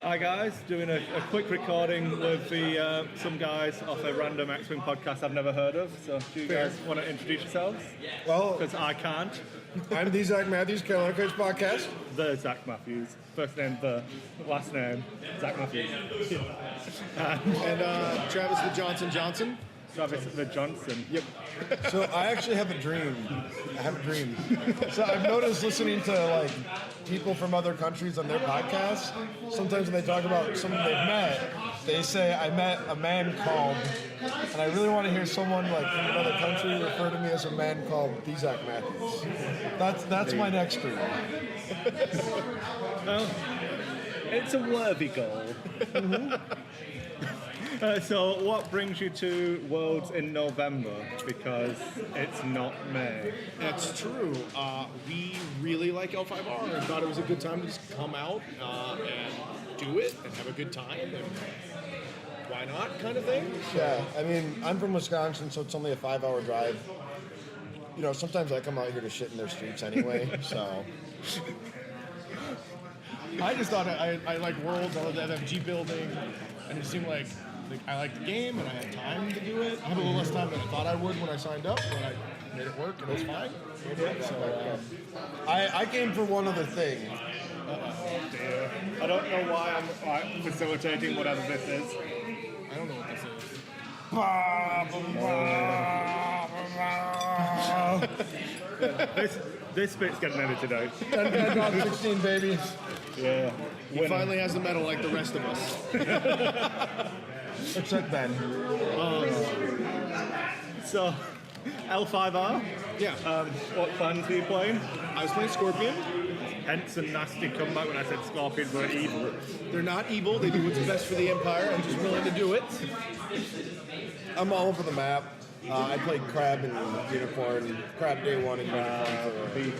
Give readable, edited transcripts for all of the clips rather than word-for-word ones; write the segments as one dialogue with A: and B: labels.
A: Hi guys, doing a quick recording with some guys off a random X-Wing podcast I've never heard of. So do you guys want to introduce yourselves?
B: Well,
A: Because I can't.
B: I'm the Zack Matthews, Carolina Coach Podcast.
A: The Zack Matthews. First name, the last name, Zack Matthews.
B: And Travis the Johnson.
A: Travis the Johnson.
B: Yep. So I actually have a dream. So I've noticed listening to like people from other countries on their podcasts, sometimes when they talk about someone they've met, they say, I met a man called, and I really want to hear someone like from another country refer to me as a man called the Zack Matthews. That's my next dream.
A: Well, it's a worthy goal. So what brings you to Worlds in November? Because it's not May.
C: That's true. We really like L5R and thought it was a good time to just come out and do it and have a good time and why not kind of thing.
B: Yeah, I mean, I'm from Wisconsin, so it's only a 5-hour drive. You know, sometimes I come out here to shit in their streets anyway, so.
C: I just thought I like Worlds, I love the FFG building, and it seemed like I liked the game and I had time to do it. I had a little less time than I thought I would when I signed up, but I made it work and it was fine. So
B: I came for one other thing.
A: Dear. I don't know why I'm facilitating whatever this is.
C: I don't know what this is.
A: This bit's getting edited out.
B: 16 babies.
A: Yeah.
C: He finally has the medal like the rest of us.
B: Except Ben.
A: So, L5R.
C: Yeah.
A: What clans were you playing?
C: I was playing Scorpion.
A: Hence a nasty comeback when I said Scorpions were evil.
C: They're not evil. They do what's best for the Empire. I'm just willing to do it.
B: I'm all over the map. I played Crab and Unicorn. Crab day one and Unicorn.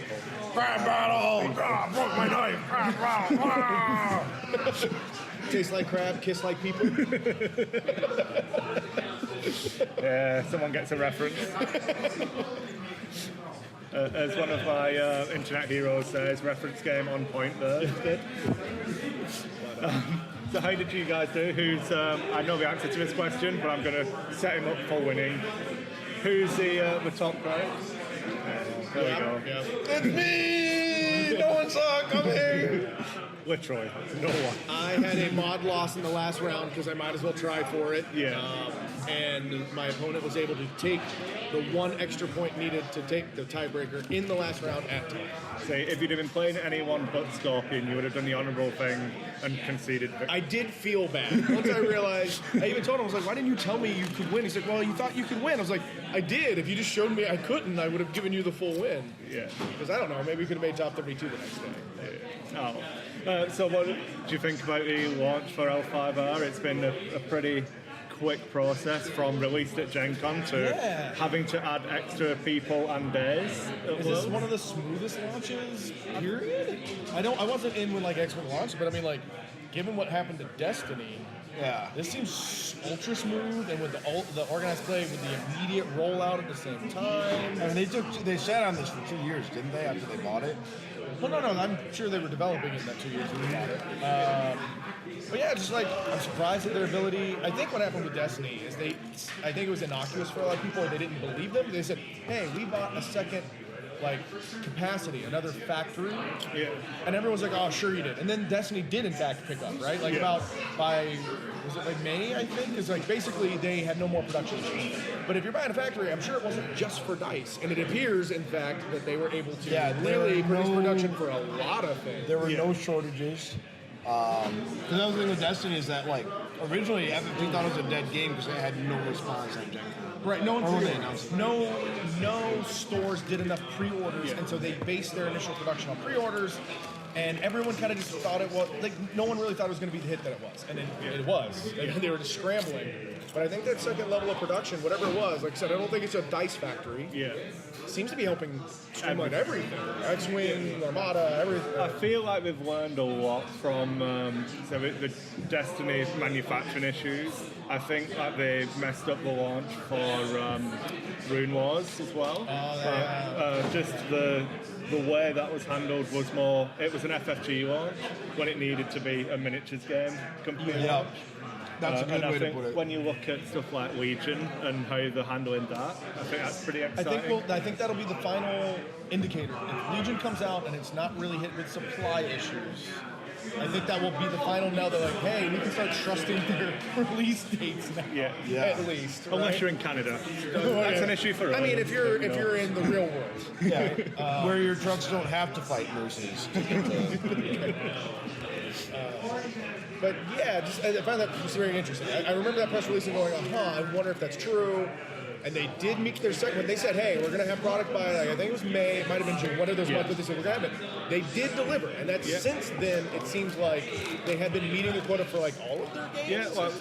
B: Crab battle! Broke my knife!
C: Taste like crab, kiss like people.
A: Yeah, someone gets a reference. As one of my internet heroes says, reference game on point there. So how did you guys do? I know the answer to this question, but I'm going to set him up for winning. Who's the top player? There we go.
C: Yeah.
B: It's me! No one saw it coming!
A: Literally, no one.
C: I had a mod loss in the last round because I might as well try for it.
A: Yeah.
C: And my opponent was able to take the one extra point needed to take the tiebreaker in the last round at time.
A: Say, if you'd have been playing anyone but Scorpion, you would have done the honourable thing and conceded.
C: I did feel bad. Once I realized, I even told him, I was like, why didn't you tell me you could win? He's like, well, you thought you could win. I was like, I did. If you just showed me I couldn't, I would have given you the full win.
A: Yeah.
C: Because I don't know, maybe we could have made top 32 the next day.
A: Oh. So what do you think about the launch for L5R? It's been a pretty quick process from released at Gen Con to having to add extra people and days.
C: Is this one of the smoothest launches, period? I wasn't in when like X-Wing launched, but I mean like, given what happened to Destiny,
B: Yeah.
C: this seems ultra smooth, and with the organized play with the immediate rollout at the same time.
B: I mean, they sat on this for 2 years, didn't they, after they bought it?
C: Well, no, I'm sure they were developing it in that 2 years when we bought it. But yeah, just like, I'm surprised at their ability. I think what happened with Destiny is I think it was innocuous for a lot of people, or they didn't believe them. They said, hey, we bought a second, like, capacity, another factory.
A: Yeah.
C: And everyone's like, oh, sure you did. And then Destiny did, in fact, pick up, right? Like, was it like May, I think? Because, like, basically, they had no more production. But if you're buying a factory, I'm sure it wasn't just for DICE. And it appears, in fact, that they were able to really produce production for a lot of things.
B: There were no shortages. Because the other thing with Destiny is that, like, originally FFG thought it was a dead game because they had no response on Gen Con.
C: Right, no one
B: Or when
C: did.
B: they announced it.
C: No stores did enough pre-orders, and so they based their initial production on pre-orders, and everyone kind of just thought it was, like, no one really thought it was going to be the hit that it was, and it was. Like, they were just scrambling. But I think that second level of production, whatever it was, like I said, I don't think it's a DICE factory.
A: Yeah.
C: Seems to be helping streamline everything. X-Wing, Armada, everything.
A: I feel like we've learned a lot from the Destiny manufacturing issues. I think that they messed up the launch for Rune Wars as well.
C: Oh, yeah.
A: Just the the way that was handled was more, it was an FFG launch when it needed to be a miniatures game completely.
B: Yeah. That's a good
A: and I
B: way to
A: think
B: put it.
A: when you look at stuff like Legion and how they're handling that, I think that's pretty exciting.
C: I think that'll be the final indicator. If Legion comes out and it's not really hit with supply issues, I think that will be the final nail. They're like, hey, we can start trusting their release dates now.
A: Yeah.
C: At least. Right?
A: Unless you're in Canada. That's an issue for us.
C: I mean, if you're in the real world.
B: Yeah. Where your trucks don't have to fight nurses.
C: But yeah, I find that just very interesting. I remember that press release and going, I wonder if that's true. And they did meet their second. When they said, hey, we're going to have product by, like, I think it was May, it might have been June, one of those months, but they said, we're going to have it. They did deliver. And that since then, it seems like they have been meeting the quota for, like, all of their games.
A: Yeah, well,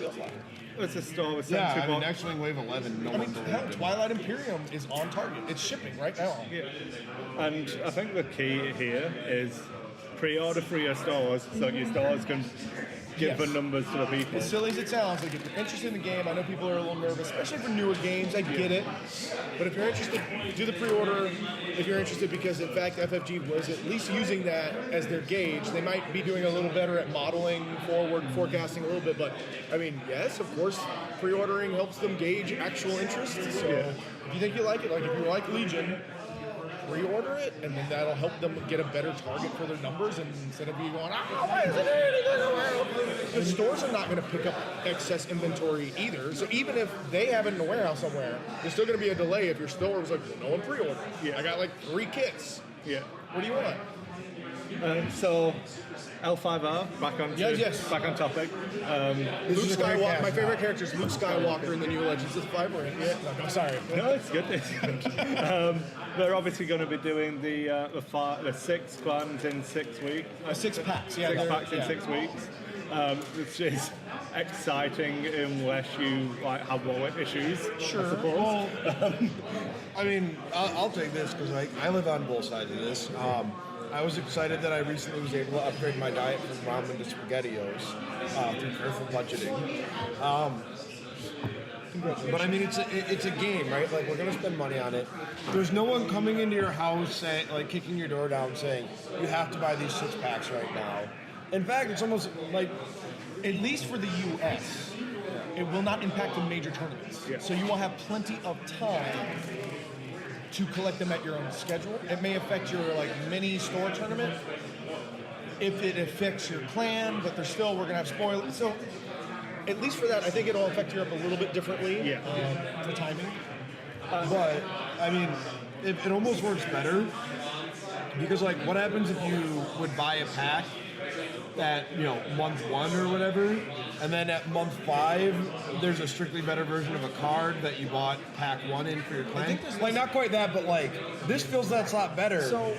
A: it's a store with
B: X-Wing Wave 11,
C: hell, Twilight Imperium is on target. It's shipping right now.
A: Yeah. And I think the key here is pre-order for your stores so your stores can give the numbers to the people.
C: As silly as it sounds, like if you're interested in the game, I know people are a little nervous, especially for newer games, I get it. But if you're interested, do the pre-order. If you're interested, because in fact FFG was at least using that as their gauge, they might be doing a little better at modeling forward, forecasting a little bit. But I mean, yes, of course, pre-ordering helps them gauge actual interest. So if you think you like it, like if you like Legion, pre-order it, and then that'll help them get a better target for their numbers, and instead of you going, why isn't there anything? The stores are not going to pick up excess inventory either, so even if they have it in a warehouse somewhere, there's still going to be a delay if your store was like, no one pre-ordered. I got like 3 kits. What do you want?
A: So, L5R, back on topic.
C: Luke Skywalker, my favorite character is Luke Skywalker in the new Legends of the Five Ring. No, sorry.
A: No, it's good. It's good. They're obviously going to be doing the 6 clans in 6 weeks.
C: 6 packs,
A: 6 packs in 6 weeks, which is exciting unless you have wallet issues. Sure. I suppose.
B: Well, I mean, I'll take this because I live on both sides of this. I was excited that I recently was able to upgrade my diet from ramen to SpaghettiOs through careful budgeting. But I mean, it's a game, right? Like, we're gonna spend money on it. There's no one coming into your house saying, like, kicking your door down, saying you have to buy these 6 packs right now. In fact, it's almost like,
C: at least for the U.S., it will not impact the major tournaments. So you will have plenty of time to collect them at your own schedule. It may affect your mini store tournament. If it affects your clan, but we're gonna have spoilers. So at least for that, I think it'll affect Europe a little bit differently for timing.
B: But I mean, it almost works better because what happens if you would buy a pack at month 1 or whatever, and then at month 5 there's a strictly better version of a card that you bought pack 1 in for your clan. Not quite that, but this feels that's a lot better.
C: So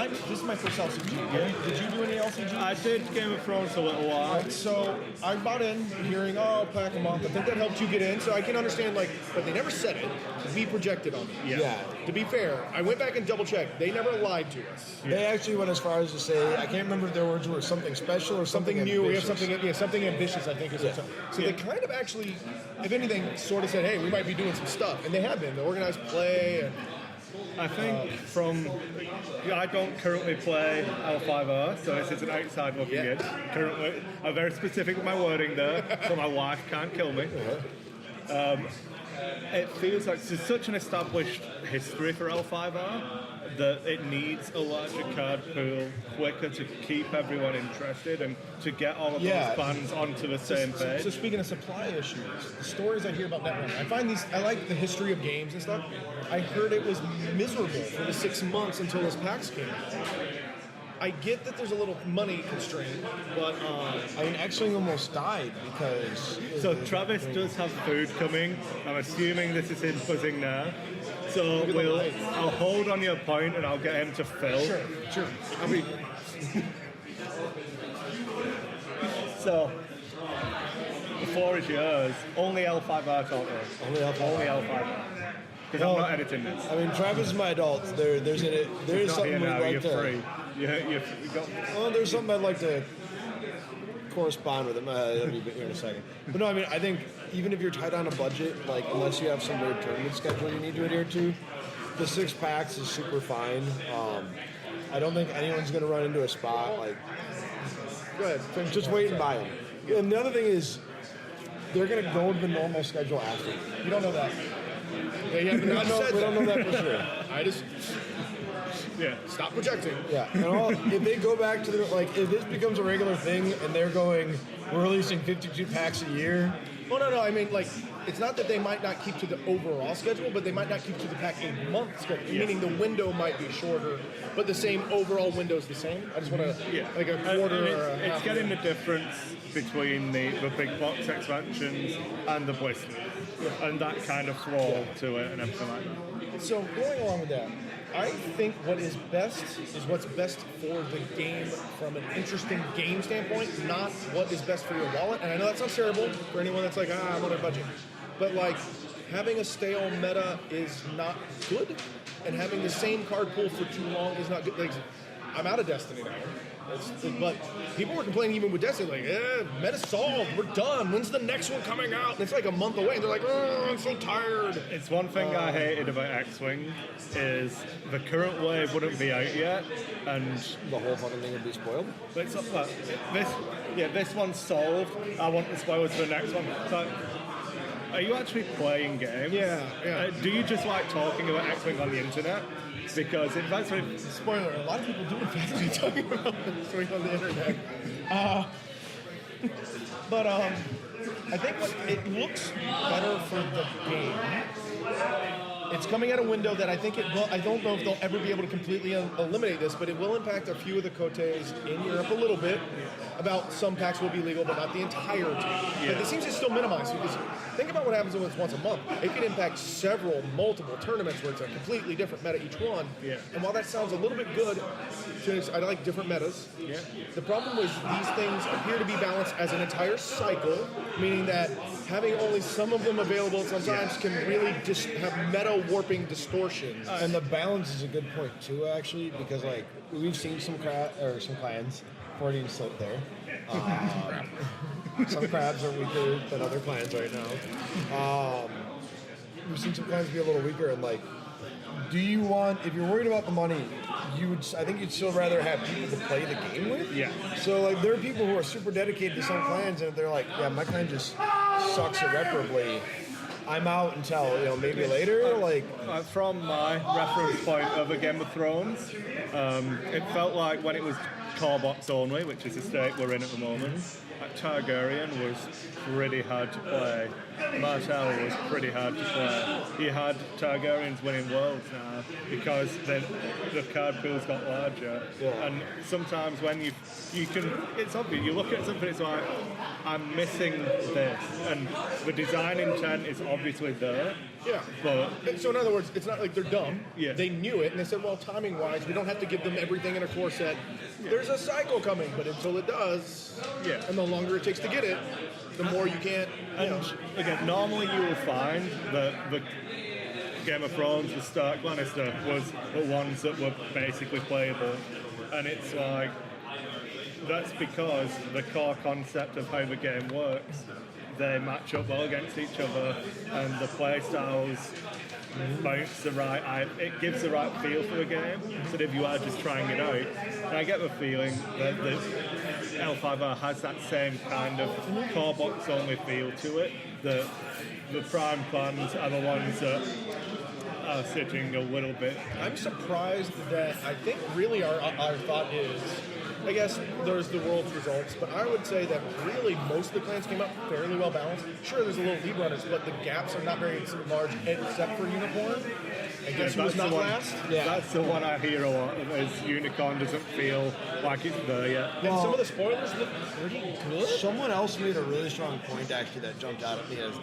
C: this is my first LCG. Did you do any LCG?
A: I did Game of Thrones a little while.
C: Right, so I bought in, hearing, pack a month. I think that helped you get in, so I can understand, but they never said it. We projected on it.
B: Yeah.
C: To be fair, I went back and double-checked. They never lied to us.
B: They actually went as far as to say, I can't remember if their words were something special or something new.
C: We have something ambitious, I think. So they kind of actually, if anything, sort of said, hey, we might be doing some stuff. And they have been. The organized play and...
A: I think I don't currently play L5R, so this is an outside looking in. Currently, I'm very specific with my wording there, so my wife can't kill me. It feels like there's such an established history for L5R that it needs a larger card pool quicker to keep everyone interested and to get all of those fans onto the same page.
C: So speaking of supply issues, the stories I hear about Netrunner, I like the history of games and stuff. I heard it was miserable for the 6 months until those packs came out. I get that there's a little money constraint, but
B: X-Wing almost died because...
A: So Travis does have food coming. I'm assuming this is him buzzing now. So I'll hold on your point and I'll get him to fill.
C: Sure.
A: I mean, so the floor is yours. Only L5R total.
B: Only
A: L5R. Because I'm not editing this.
B: I mean, Travis is my adult. There's something we'd like to...
A: Free.
B: There's something I'd like to correspond with him. That'll be here in a second. But no, I mean, I think even if you're tight on a budget, unless you have some weird tournament schedule you need to adhere to, the 6 packs is super fine. I don't think anyone's going to run into a spot. Like, go ahead. Just wait and buy them. And the other thing is, they're going to go with the normal schedule after.
C: You don't know that. They have not said
B: We don't know
C: that.
B: that for sure.
C: I just stop projecting.
B: Yeah. And if they go back to the, like, if this becomes a regular thing and they're going, we're releasing 52 packs a year.
C: Well, no. I mean, like, it's not that they might not keep to the overall schedule, but they might not keep to the pack a month schedule. Meaning the window might be shorter, but the same overall window is the same. I just want to, like a quarter or a half.
A: It's getting the difference between the big box expansions and the blisters, and that kind of flow to it and everything like that.
C: So going along with that, I think what is best is what's best for the game from an interesting game standpoint, not what is best for your wallet. And I know that sounds terrible for anyone that's like, I'm on a budget. But like, having a stale meta is not good, and having the same card pool for too long is not good. Like, I'm out of Destiny now. But people were complaining even with Destiny, like, meta solved, we're done. When's the next one coming out? And it's like a month away. And they're like, I'm so tired.
A: It's one thing I hated about X-Wing is the current wave wouldn't be out yet, and
B: The whole fucking thing would be spoiled.
A: but it's not, this one's solved. I want the spoilers for the next one. So, are you actually playing games?
C: Yeah.
A: Do you just like talking about X-Wing on the internet? Because if that's what
C: Spoiler, a lot of people do in fact be talking about X-Wing on the internet. But I think it looks better for the game. It's coming at a window that I think it will. I don't know if they'll ever be able to completely eliminate this, but it will impact a few of the cotes in Europe a little bit. About some packs will be legal, but not the entirety. But it seems to still minimize, because think about what happens when it's once a month. It can impact multiple tournaments where it's a completely different meta each one.
A: Yeah.
C: And while that sounds a little bit good, I like different metas.
A: Yeah.
C: The problem is these things appear to be balanced as an entire cycle, meaning that having only some of them available sometimes can really just have meta warping distortions.
B: And the balance is a good point too, actually, because like we've seen some clans, 40 slope there. Some crabs are weaker than other clans right now. We've seen some clans be a little weaker, and like, do you want, if you're worried about the money, I think you'd still rather have people to play the game with.
A: Yeah.
B: So like, there are people who are super dedicated to some clans, and if they're like, yeah, my clan just sucks irreparably, I'm out until maybe later. Like,
A: from my reference point of a Game of Thrones, it felt like when it was core box only, which is the state we're in at the moment, Targaryen was pretty hard to play. Martell was pretty hard to play. You had Targaryens winning worlds now because the card pools got larger.
B: Yeah.
A: And sometimes when you can, it's obvious, you look at something, it's like, I'm missing this. And the design intent is obviously there.
C: Yeah.
A: But
C: so in other words, it's not like they're dumb.
A: Yeah.
C: They knew it, and they said, well, timing-wise, we don't have to give them everything in a core set. There's a cycle coming, but until it does, and the longer it takes to get it, the more you can't.
A: And again, normally you will find that the Game of Thrones, the Stark Lannister, was the ones that were basically playable. And it's like, that's because the core concept of how the game works, they match up well against each other, and the play styles bounce it gives the right feel for the game, so that if you are just trying it out. And I get the feeling that the L5R has that same kind of core box only feel to it. The prime clans are the ones that are sitting a little bit.
C: I'm surprised that I think really our thought is, I guess there's the world's results, but I would say that really most of the clans came out fairly well balanced. Sure, there's a little lead runners, but the gaps are not very large except for Unicorn. I guess who was not last.
A: Yeah. That's the one I hear a lot, is Unicorn doesn't feel like it's there yet.
C: And some of the spoilers look pretty good.
B: someone else made a really strong point actually that jumped out at me as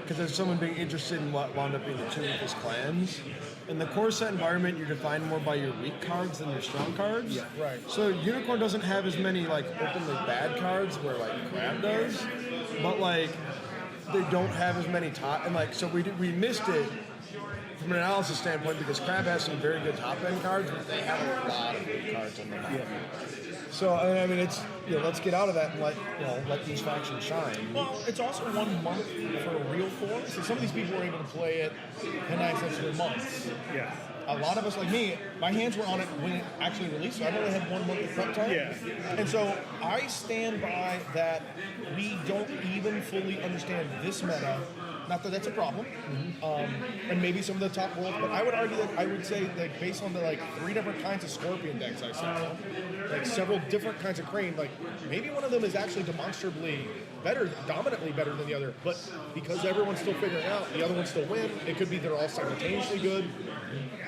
B: because there's someone being interested in what wound up being the two weakest clans. In the core set environment, you're defined more by your weak cards than your strong cards.
C: Yeah, right.
B: So Unicorn doesn't have as many like openly bad cards where like Crab does, but like they don't have as many top and like so we missed it from an analysis standpoint because Crab has some very good top end cards, but they have a lot of good cards on the bottom. So I mean, it's let's get out of that and let these factions shine.
C: Well, it's also 1 month for a real form, so some of these people were able to play it in essentially months.
A: Yeah.
C: A lot of us, like me, my hands were on it when it actually released, so I've only had 1 month of prep time.
A: Yeah.
C: And so I stand by that we don't even fully understand this meta. Not that that's a problem, and maybe some of the top worlds, but I would argue that I would say like based on the 3 different kinds of Scorpion decks I saw, like several different kinds of Crane, like maybe one of them is actually demonstrably better, dominantly better than the other, but because everyone's still figuring out, the other ones still win. It could be they're all simultaneously good.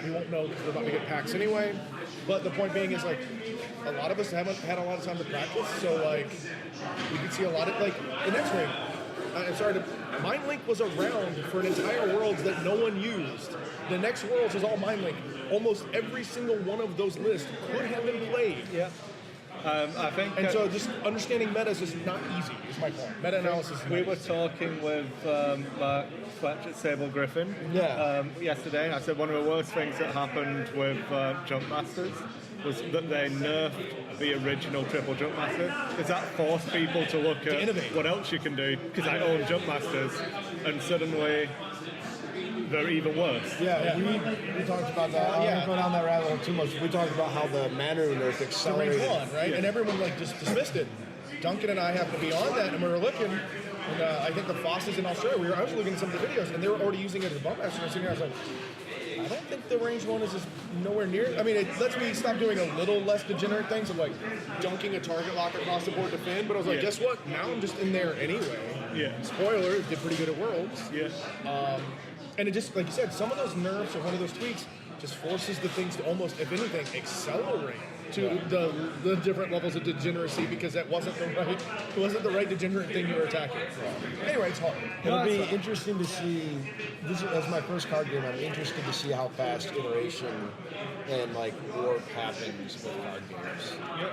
C: We won't know because we're about to get packs anyway. But the point being is like a lot of us haven't had a lot of time to practice, so like we could see a lot of like the next ring. I'm sorry, Mind Link was around for an entire Worlds that no one used. The next Worlds is all Mind Link. Almost every single one of those lists could have been played.
A: Yeah. I think.
C: And so just understanding metas is not easy, is my point. Meta-analysis is not
A: We were
C: easy.
A: talking with Mark Fletch at Sable Griffin yesterday, and I said one of the worst things that happened with Jump Masters was that they nerfed the original triple Jump Master, because that forced people to look at
C: innovate.
A: what else you can do, because I own Jump Masters, and suddenly they're even worse.
B: Yeah, we talked about that. I don't go down that rabbit hole too much. We talked about how the mana nerf
C: The
B: accelerated.
C: range 1, right? And everyone like just dismissed it. Duncan and I happened to be on that, and we were looking, and I think the Fosses in Australia, I was looking at some of the videos, and they were already using it as a bump master, and I was sitting there, I was like, I don't think the range 1 is just nowhere near. I mean, it lets me stop doing a little less degenerate things of like dunking a target lock across the board to Finn, but I was like, guess what? Now I'm just in there anyway.
A: Yeah.
C: Spoiler, it did pretty good at Worlds.
A: Yeah.
C: And it just, like you said, some of those nerfs or one of those tweaks just forces the things to almost, if anything, accelerate to the different levels of degeneracy because that wasn't the right degenerate thing you were attacking. Anyway, it's hard.
B: It'll be interesting to see. As my first card game, I'm interested to see how fast iteration and like warp happens with card games.
A: Yeah.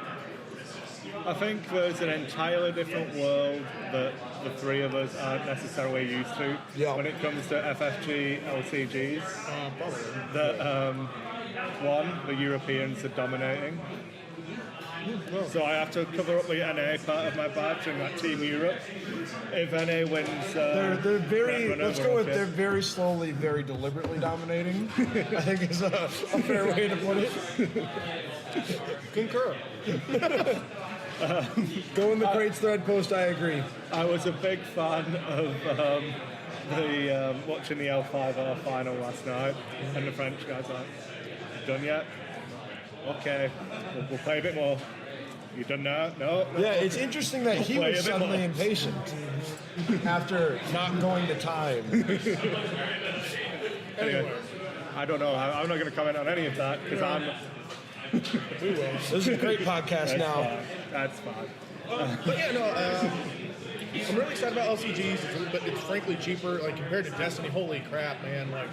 A: I think there's an entirely different world that the 3 of us aren't necessarily used to when it comes to FFG LCGs.
C: Probably.
A: That one, the Europeans are dominating. So I have to cover up the NA part of my badge and that Team Europe. If NA wins,
B: They're very. Let's go with
A: okay.
B: they're very slowly, very deliberately dominating. I think is a fair way to put it.
C: Concur.
B: Go in the crates thread post. I agree.
A: I was a big fan of watching the L5R final last night, and the French guys like, done yet? Okay, we'll play a bit more. You done now? No.
B: Yeah, it's interesting that he
A: Play
B: was
A: a bit
B: suddenly
A: more.
B: impatient after not going to time.
A: Anyway, I don't know. I'm not going to comment on any of that because I'm.
C: We will.
B: This is a great podcast now.
A: Fine. That's fine.
C: But yeah, no, I'm really excited about LCGs, but it's frankly cheaper. Like compared to Destiny, holy crap, man! Like,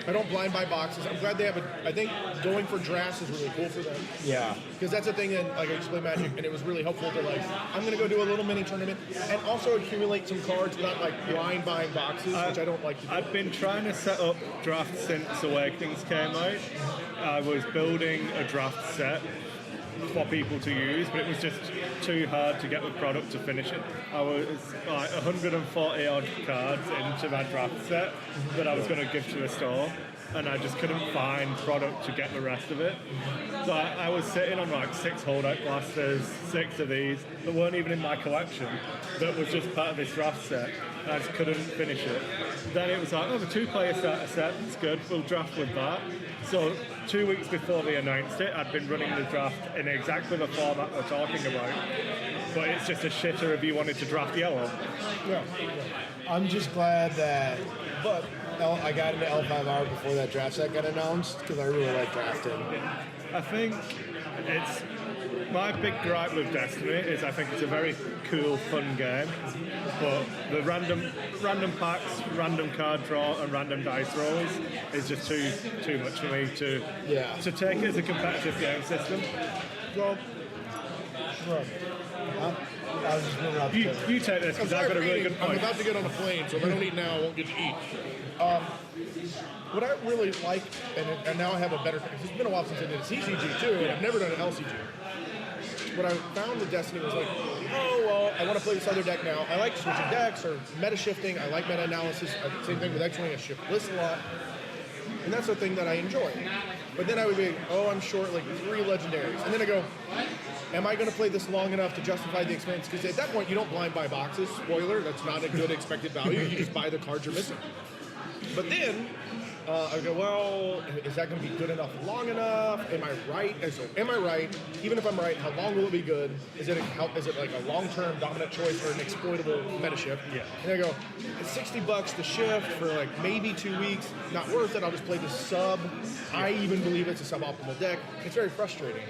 C: I don't blind buy boxes. I'm glad they have I think going for drafts is really cool for them
B: Yeah.
C: because that's a thing that like I used to play Magic, and it was really helpful to like I'm gonna go do a little mini tournament and also accumulate some cards without like blind buying boxes, which I don't like to do.
A: I've been trying to set up drafts since Awakenings came out. I was building a draft set for people to use, but it was just too hard to get the product to finish it. I was like 140 odd cards into my draft set that I was going to give to the store, and I just couldn't find product to get the rest of it. So I was sitting on like 6 holdout blasters, 6 of these that weren't even in my collection, that was just part of this draft set, and I just couldn't finish it. Then it was like, oh, the 2-player starter set, it's good, we'll draft with that. So 2 weeks before they announced it, I'd been running the draft in exactly the format we're talking about, but it's just a shitter if you wanted to draft yellow.
C: Yeah.
B: I'm just glad that. But I got into L5R before that draft set got announced because I really like drafting.
A: I think it's my big gripe with Destiny is I think it's a very cool, fun game, but the random packs, random card draw, and random dice rolls is just too much for me to take it as a competitive game system.
C: Well,
B: I was just moving up.
A: You take this because I've got a really good
C: I'm
A: point.
C: about to get on a plane, so if I don't eat now, I won't get to eat. What I really like, and now I have a better. It's been a while since I did a CCG too, and I've never done an LCG. what I found with Destiny was like, oh, well, I want to play this other deck now. I like switching decks or meta shifting. I like meta analysis. Same thing with X-Wing. I shift lists a lot. And that's the thing that I enjoy. But then I would be, oh, I'm short like 3 legendaries. And then I go, am I going to play this long enough to justify the expense? Because at that point, you don't blind buy boxes. Spoiler, that's not a good expected value. You just buy the cards you're missing. But then I go, well, is that going to be good enough long enough? Am I right? So am I right? Even if I'm right, how long will it be good? Is it like a long-term dominant choice or an exploitable meta shift?
A: Yeah.
C: And I go, it's $60 to shift for like maybe 2 weeks. Not worth it. I'll just play the sub. I even believe it's a suboptimal deck. It's very frustrating.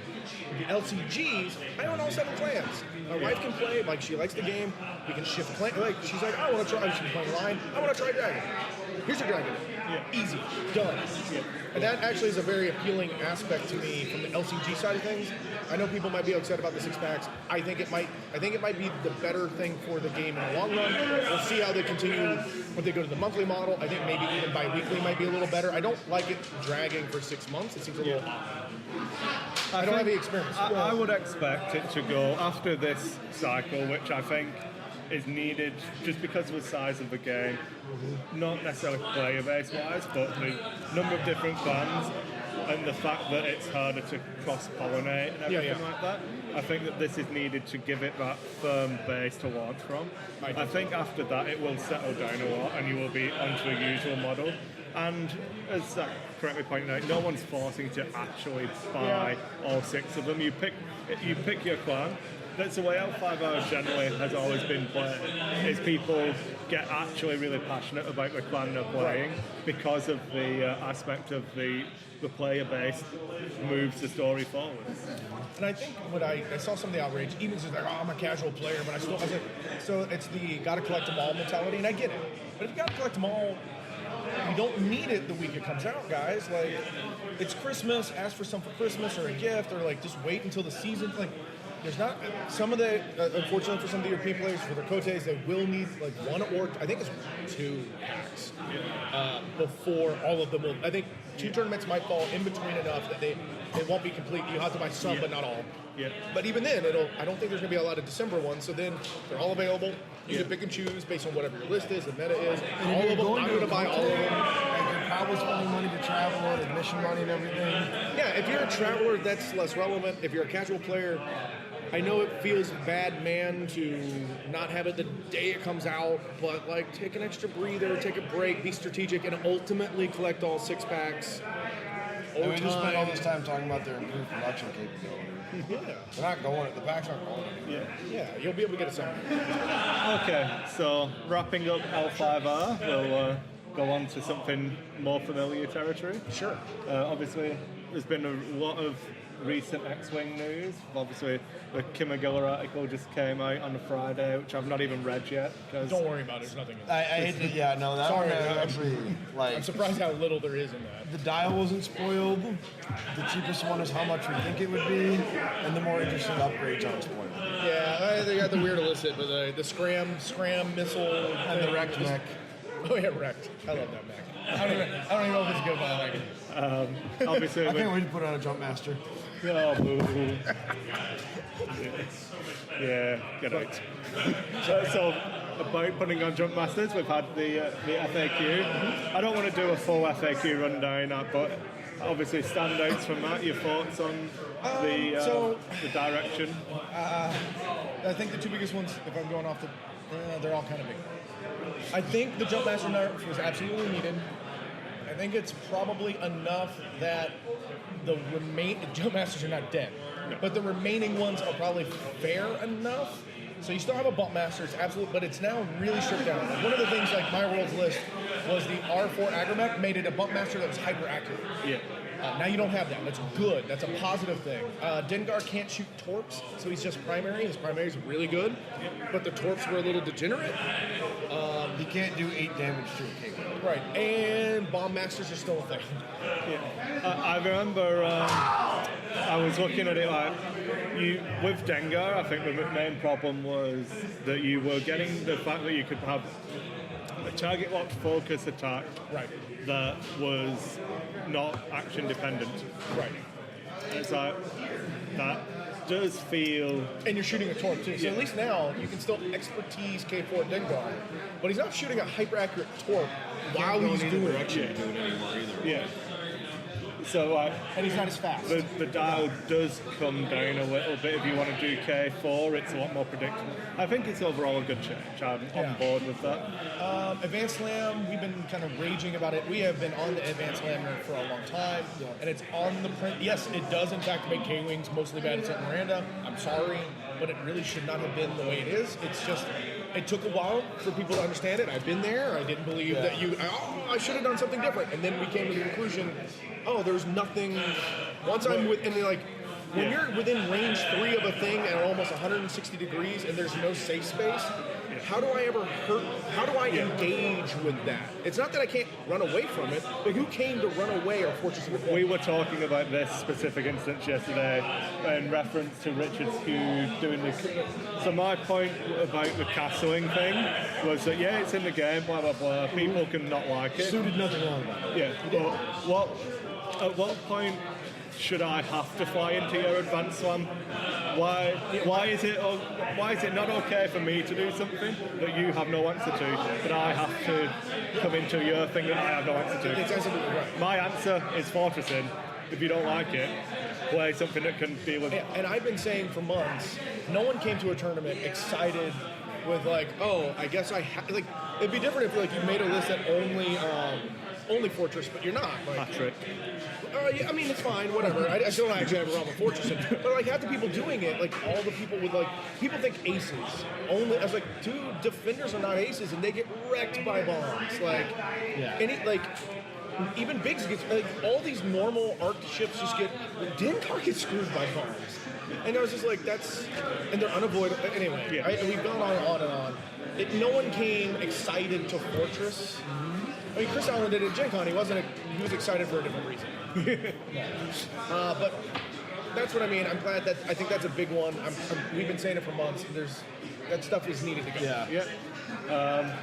C: The LCGs, I own all 7 clans. My wife can play. Like, she likes the game. We can shift clan. Like, she's like, I want to try. She's playing line. I want to try Dragon. Here's a Dragon. Easy, done. And that actually is a very appealing aspect to me from the LCG side of things. I know people might be upset about the 6-packs. I think it might be the better thing for the game in the long run. We'll see how they continue when they go to the monthly model. I think maybe even bi-weekly might be a little better. I don't like it dragging for 6 months. It seems a little odd. I don't have the experience.
A: I would expect it to go after this cycle, which I think is needed just because of the size of the game, not necessarily player base wise, but the number of different clans and the fact that it's harder to cross-pollinate and everything like that. I think that this is needed to give it that firm base to launch from. I think after that it will settle down a lot and you will be onto a usual model. And as Zack correctly pointed out, no one's forcing you to actually buy all 6 of them. You pick your clan. That's the way L5R generally has always been played, is people get actually really passionate about the clan they're playing because of the aspect of the player base moves the story forward.
C: And I think when I saw some of the outrage, even just like, oh, I'm a casual player, but I was like, so it's the gotta collect them all mentality, and I get it. But if you gotta collect them all, you don't need it the week it comes out, guys. Like, it's Christmas, ask for some for Christmas or a gift, or like just wait until the season. Like, there's not some of the unfortunately for some of the European players for their cotes, they will need like 1 or I think it's 2 packs before all of them will. I think 2 tournaments might fall in between enough that they won't be complete. You have to buy some, but not all.
A: Yeah.
C: But even then, I don't think there's gonna be a lot of December ones. So then they're all available. You can pick and choose based on whatever your list is and meta is.
B: And
C: all
B: if
C: of them.
B: you're
C: I'm gonna buy all of them.
B: And you're probably spending money to travel and admission money and everything.
C: Yeah, if you're a traveler, that's less relevant. If you're a casual player, I know it feels bad, man, to not have it the day it comes out, but like take an extra breather, take a break, be strategic, and ultimately collect all 6-packs.
B: And we just spent all this time talking about their improved production capability.
C: Yeah.
B: They're not going. The packs aren't going anywhere.
C: Yeah, you'll be able to get it something.
A: Okay, so wrapping up L5R, we'll go on to something more familiar territory.
C: Sure.
A: Obviously, there's been a lot of recent X-Wing news. Obviously, the Kim McGillar article just came out on a Friday, which I've not even read yet.
C: Don't worry about it. There's nothing in it.
B: I hate to, that
C: Sorry,
B: one
C: man.
B: actually, like,
C: I'm surprised how little there is in that.
B: the dial wasn't spoiled. The cheapest one is how much we think it would be, and the more interesting upgrades aren't spoiled.
C: Yeah, they got the weird illicit, but the scram missile
B: And the wrecked mech.
C: Oh yeah, wrecked. I love that mech. I don't even know if it's good, but I like it.
A: Obviously,
B: I can't wait to put on a jump master.
A: oh, boo. Yeah, get out. So about putting on jump masters, we've had the FAQ. I don't want to do a full FAQ rundown, but obviously standouts from that. Your thoughts on the direction?
C: I think the 2 biggest ones, if I'm going off they're all kind of big. I think the jump master nerf was absolutely needed. I think it's probably enough that the jump masters are not dead, but the remaining ones are probably fair enough. So you still have a bump master, it's absolute, but it's now really stripped down. Like one of the things, like my world's list, was the R4 agromech made it a bump master that was hyper accurate.
A: Yeah.
C: Now you don't have that. That's good. That's a positive thing. Dengar can't shoot torps, so he's just primary. His primary is really good, but the torps were a little degenerate.
B: He can't do 8 damage to a king.
C: Right, and bomb masters are still a thing.
A: Yeah. I remember I was looking at it like, with Dengar, I think the main problem was that you were getting the fact that you could have a target locked focus attack that was not action dependent.
C: Right.
A: And it's like that does feel...
C: And you're shooting a torp too. So
A: Yeah.
C: at least now you can still expertise K4 Dengar, but he's not shooting a hyper accurate torp while he's doing it.
D: direction to do it anymore either.
A: Yeah. So
C: And he's not as fast.
A: the dial does come down a little bit if you want to do K4. It's a lot more predictable. I think it's overall a good change. I'm on board with that.
C: Advanced Slam, we've been kind of raging about it. We have been on the Advanced Slam for a long time, and it's on the print. Yes, it does in fact make K-Wings mostly bad at St. Miranda. I'm sorry, but it really should not have been the way it is. It's just, it took a while for people to understand it. I've been there. I didn't believe that I should have done something different. And then we came to the conclusion, there's nothing. Once I'm with, and they're like, when you're within range 3 of a thing at almost 160 degrees and there's no safe space, how do I ever hurt? How do I engage with that? It's not that I can't run away from it, but who came to run away or Fortress of the
A: We were talking about this specific instance yesterday in reference to Richard's Hugh doing the... So my point about the castling thing was that, it's in the game, blah, blah, blah. People can not like it.
B: Stu did nothing wrong about it.
A: Yeah, but at what point should I have to fly into your advanced slam? Why is it not okay for me to do something that you have no answer to, but I have to come into your thing that I have no answer to?
C: It's absolutely right.
A: My answer is fortressing. If you don't like it, play something that can deal with it.
C: And I've been saying for months, no one came to a tournament excited with like, I guess like. It'd be different if you made a list that only Fortress, but you're not.
A: Patrick.
C: I mean, it's fine, whatever. I still don't actually have a problem with Fortress. But half the people doing it, all the people with people think aces. Only, I was like, dude, defenders are not aces, and they get wrecked by bombs. Even bigs get, all these normal arc ships just Dengar gets screwed by bombs. And I was just like, and they're unavoidable. Anyway, we've gone on and on. No one came excited to Fortress. I mean, Chris Allen did it at Gen Con. He was excited for a different reason. But that's what I mean. I'm glad I think that's a big one. We've been saying it for months. That stuff is needed to go.
A: Yeah.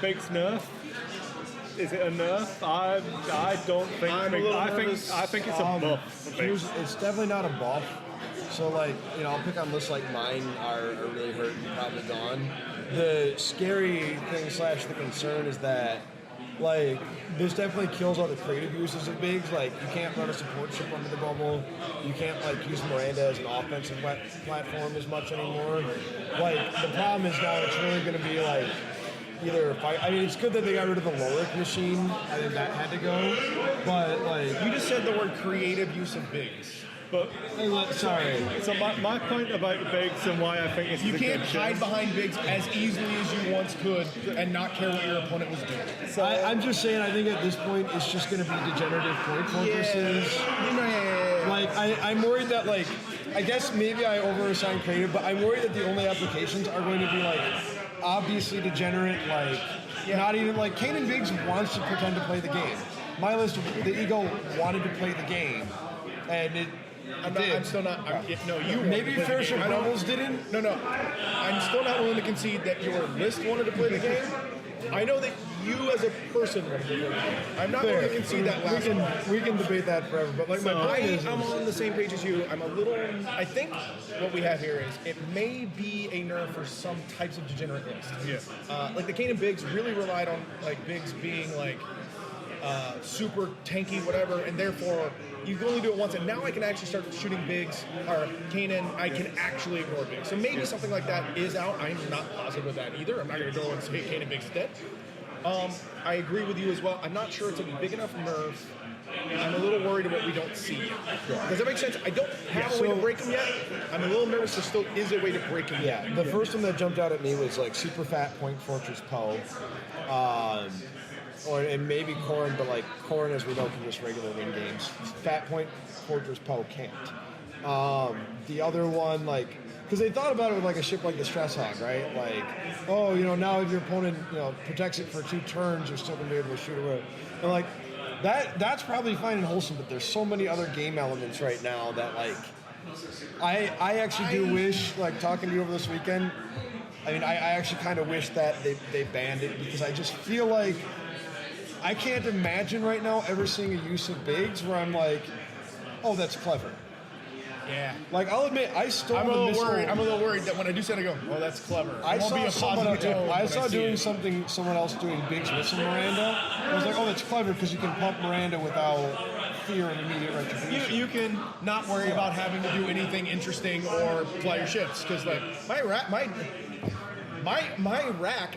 A: Big's nerf. Is it a nerf? I don't think. I think it's a buff.
B: It's definitely not a buff. So I'll pick on lists like mine are really hurt and probably gone. The scary thing / the concern is that this definitely kills all the creative uses of bigs. You can't run a support ship under the bubble. You can't use Miranda as an offensive platform as much anymore. The problem is now it's really going to be either fight. I mean, it's good that they got rid of the Lorik machine. I think that had to go. But
C: you just said the word creative use of bigs.
A: But
B: sorry.
A: So my point about the bigs and why I think it's
C: you can't hide behind bigs as easily as you once could and not care what your opponent was doing.
B: So I'm just saying, I think at this point it's just going to be degenerative point fortresses. I'm worried that I guess maybe I overassign creative, but I'm worried that the only applications are going to be obviously degenerate. Not even Kanan Biggs wants to pretend to play the game. My list, the Eagle wanted to play the game, and I'm still not. You maybe Fairship Rebels didn't.
C: No. I'm still not willing to concede that your list wanted to play the game. I know that you as a person wanted to play the game. I'm not willing to concede that last one.
B: We can debate that forever, but my point is,
C: I'm on the same page as you. I think what we have here is it may be a nerf for some types of degenerate lists.
A: Yeah.
C: The Kanan Biggs really relied on Biggs being super tanky, whatever, and therefore you can only do it once. And now I can actually start shooting Biggs or Kanan. I can actually ignore Biggs. So maybe something like that is out. I'm not positive with that either. I'm not going to go and say Kanan Biggs is dead. I agree with you as well. I'm not sure it's a big enough nerf. I'm a little worried about what we don't see yet. Does that make sense? I don't have a way to break him yet. I'm a little nervous there still is a way to break him yet.
B: The first one that jumped out at me was super fat Point Fortress Poe. And maybe Corrin, but Corrin, as we know, can just regular win games. Fat Point Fortress Poe can't. The other one, because they thought about it with a ship like the Stress Hog, right? Now if your opponent, protects it for 2 turns, you're still going to be able to shoot away. And that's probably fine and wholesome, but there's so many other game elements right now that I actually do wish, talking to you over this weekend, I actually kind of wish that they banned it, because I just feel I can't imagine right now ever seeing a use of bigs where I'm oh, that's clever.
C: Yeah.
B: Like, I'll admit, I stole
C: I'm a
B: the
C: little
B: missile.
C: worried. I'm a little worried that when I do say it, I go, "Oh, that's clever."
B: I
C: It won't
B: saw
C: be a
B: someone,
C: positive tone
B: I
C: when
B: saw
C: see
B: doing
C: it.
B: something, someone else doing Biggs with some Miranda. I was like, oh, that's clever because you can pump Miranda without fear of immediate retribution.
C: You can not worry about having to do anything interesting or fly your ships because like my rack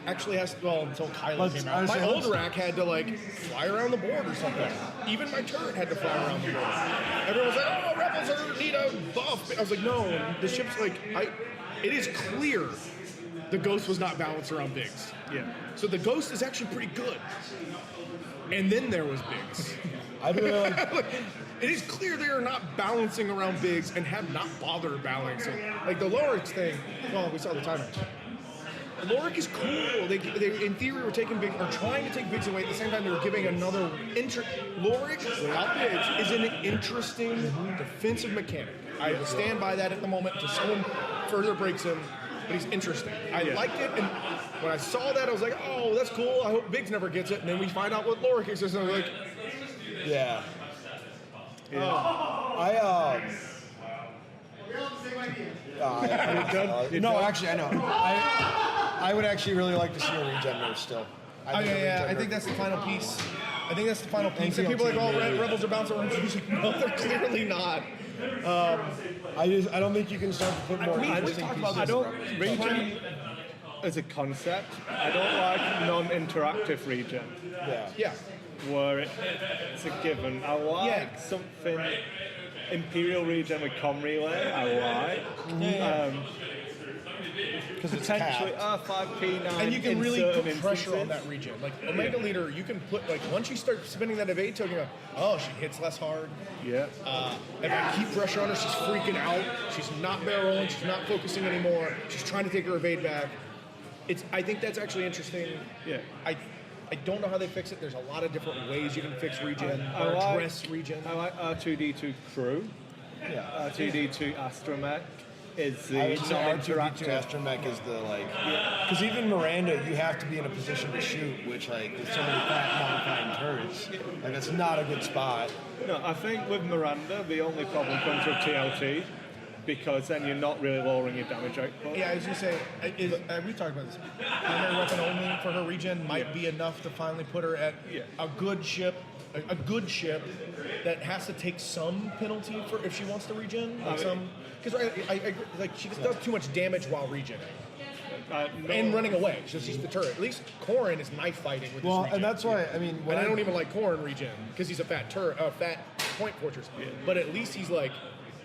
C: actually has until Kylo came out. My old rack had to like fly around the board or something. Even my turret had to fly around the board. Everyone was like, "Oh, rebels need a buff." I was like, "No, the ship's like it is clear the Ghost was not balanced around Biggs.
A: Yeah.
C: So the Ghost is actually pretty good. And then there was Biggs.
B: I do really
C: It is clear they are not balancing around Biggs and have not bothered balancing. Like the Lorix thing, well, we saw the timer. Loric is cool. They in theory were taking Biggs, or trying to take Biggs away at the same time they were giving another Loric without Biggs is an interesting defensive mechanic. I will stand by that at the moment until someone further breaks him, but he's interesting. I liked it, and when I saw that, I was like, oh, that's cool. I hope Biggs never gets it. And then we find out what Loric is, and I was like,
B: yeah. No, actually, I know. I would actually really like to see a regen nerf still.
C: I think that's the final piece. I think that's the final piece. And people are like, oh, Rebels are bouncing around. No, they're clearly not.
B: I don't think you can start to put more interesting pieces.
A: I don't regen as a concept. I don't like non-interactive regen.
C: Yeah.
A: Where it's a given. I like something Imperial regen with com relay. I like.
B: Because it's
A: Potentially
B: capped.
A: 5P9
C: And you can
A: in
C: really
A: certain
C: put pressure on
A: instances.
C: that region. Like Omega Leader, you can put like once you start spinning that evade token, you go, oh, she hits less hard.
A: Yeah.
C: If I keep pressure on her, she's freaking out. She's not barrel rolling. She's not focusing anymore. She's trying to take her evade back. I think that's actually interesting.
A: Yeah.
C: I don't know how they fix it. There's a lot of different ways you can fix regen
A: I
C: or
A: like-
C: address regen.
A: I like R2D2 crew.
B: Yeah.
A: R2D2 Astromech is the
B: I would say R2D2
A: non-interactive.
B: Astromech is the because even Miranda, you have to be in a position to shoot, which with so many fat modifying turrets, it's not a good spot.
A: No, I think with Miranda, the only problem comes with TLT, because then you're not really lowering your damage output.
C: Yeah, I was just saying, we talked about this. Primary weapon only for her regen might be enough to finally put her at a good ship, a good ship that has to take some penalty for if she wants to regen. Because she does too much damage while regening. And running away, so she's the turret. At least Corrin is knife fighting with this regen.
B: And that's why,
C: And I don't even like Corrin regen, because he's a fat point fortress. But at least he's like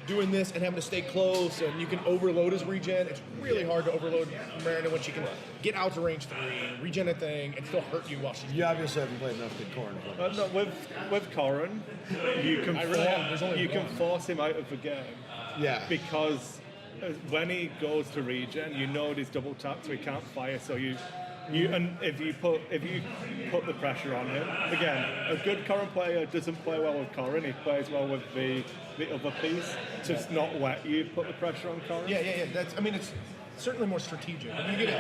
C: doing this and having to stay close, and you can overload his regen. It's really hard to overload Miranda when she can get out to range 3, regen a thing, and still hurt you while she's...
B: You obviously haven't played enough good Corrin.
A: No, with Corrin, you can force him out of the game.
B: Yeah.
A: Because when he goes to regen, you know he's double tapped, so he can't fire. So and if you put the pressure on him, again, a good Corrin player doesn't play well with Corrin. He plays well with the other piece to not let you put the pressure on Corrin.
C: Yeah. It's certainly more strategic. When you get it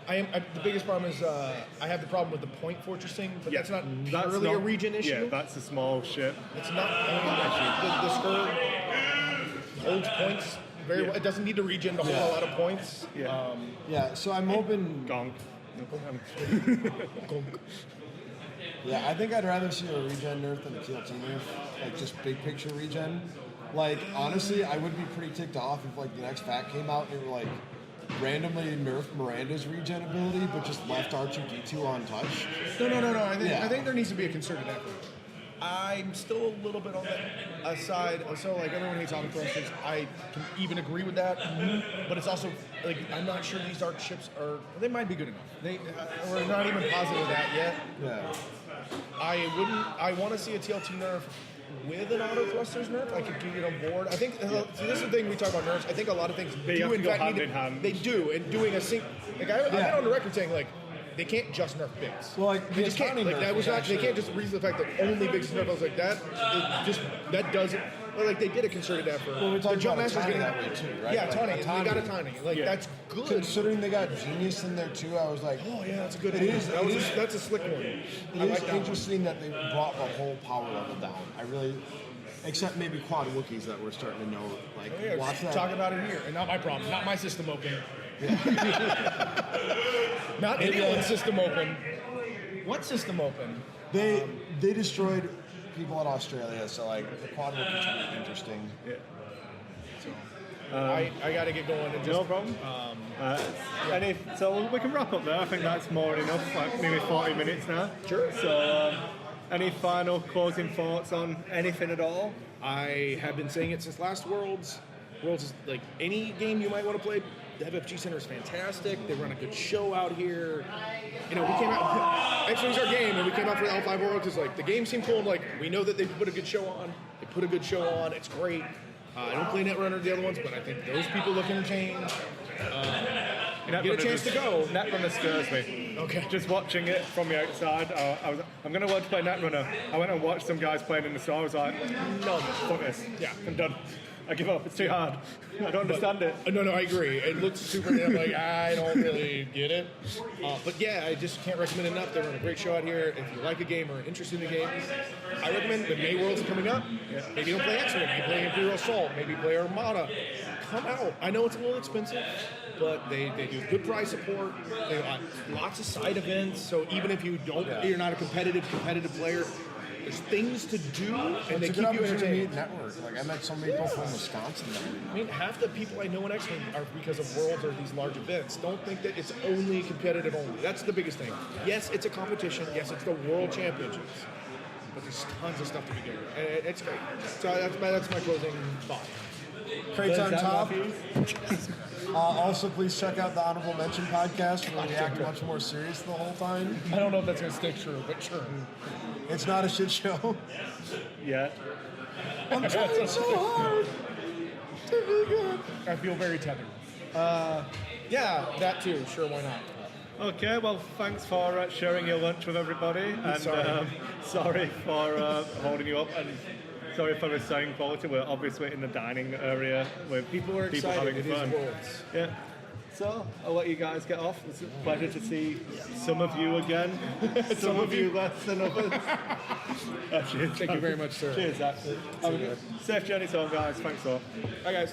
C: there, the biggest problem is I have the problem with the point fortressing, but that's not purely a regen issue.
A: Yeah, that's a small ship.
C: It's not. The Skur holds points very well. It doesn't need to regen to hold a lot of points.
A: Yeah.
B: So I'm hoping.
A: Gonk.
B: Yeah, I think I'd rather see a regen nerf than a TLT nerf. Just big picture regen. Honestly, I would be pretty ticked off if the next fact came out and they were randomly nerfed Miranda's regen ability, but just left R2D2 untouched.
C: No. I think there needs to be a concerted effort. I'm still a little bit on that side. So everyone hates Auto Thrusters. I can even agree with that. But it's also I'm not sure these dark ships they might be good enough. We're not even positive of that yet.
B: Yeah.
C: I want to see a TLT nerf with an Auto Thrusters nerf. I could get on board. I think so this is the thing we talk about nerfs. I think a lot of things
A: They
C: do
A: have to
C: in
A: go
C: fact
A: hand
C: need
A: in hand.
C: They do, and doing a sync. I've been on the record saying they can't just nerf Biggs.
B: Well,
C: they just can't. That was not. They can't just reason the fact that only Biggs is nerfed. I was like that. That doesn't. But they did a concerted effort.
B: Well, we talked
C: Jump
B: about
C: Master's
B: Tiny that way too, right?
C: Yeah, Tiny. They got a Tiny. That's good.
B: Considering they got Genius in there too, I was like,
C: Oh yeah, that's a good.
B: It is-
C: That's a slick one.
B: it is interesting that they brought the whole power level down. I really, Except maybe quad Wookiees that we're starting to know. Like, watch that.
C: Talk about it here. And not my problem. Not my system open. Not anyone's system open. What system open?
B: They destroyed people in Australia, so like the quad Wookiees are interesting.
A: Yeah.
C: I got to get going. And just,
A: No problem. So we can wrap up there. I think that's more than enough. Like nearly 40 minutes now.
C: Sure.
A: So, any final closing thoughts on anything at all?
C: I have been saying it since last Worlds. Worlds is like any game you might want to play. The FFG Center is fantastic. They run a good show out here. You know, we came out. Actually, it was our game, and we came out for the L5 Worlds. Because like the game seemed cool. And, like we know that they put a good show on. They put a good show on. It's great. I don't play Netrunner the other ones, but I think those people look entertained. Get a chance to go.
A: Netrunner scares me.
C: Okay.
A: Just watching it from the outside, I'm going to want to play Netrunner. I went and watched some guys playing in the store. I was like, no, fuck this.
C: Yeah.
A: I'm done. I give up. It's too hard. I don't understand it.
C: No, I agree. It looks super. I'm like, I don't really get it. But yeah, I just can't recommend it enough. They run a great show out here. If you like a game or are interested in the game, I recommend the May Worlds coming up. Yeah. Maybe don't play X-Men. Maybe play Imperial Assault. Maybe play Armada. Come out. I know it's a little expensive, but they do good price support. They got lots of side events. So even if you don't, you're not a competitive player. There's things to do, and they keep you entertained.
B: Network. Like I met so many people from Wisconsin.
C: I mean, half the people I know in X-Men are because of Worlds or these large events. Don't think that it's only competitive only. That's the biggest thing. Yes, it's a competition. Yes, it's the World Championships. But there's tons of stuff to be doing. And it's great. So that's my closing thought.
B: Crates on top. Also, please check out the Honorable Mention podcast where we act much more serious the whole time.
C: I don't know if that's going to stick true, but sure.
B: It's not a shit show.
A: Yeah.
B: I'm trying so hard to be good.
C: I feel very tethered. Yeah, that too. Sure, why not?
A: Okay, well, thanks for sharing your lunch with everybody. And sorry for holding you up. And sorry for the sound quality. We're obviously in the dining area with
C: people are
A: people
C: excited.
A: having
C: It
A: fun.
C: is Worlds.
A: Yeah. So I'll let you guys get off. It's a pleasure to see some of you again. some of you less than others. Cheers.
C: Thank you very much, sir.
A: Cheers, Zack. Safe journey home, guys. Thanks all.
C: Bye, guys.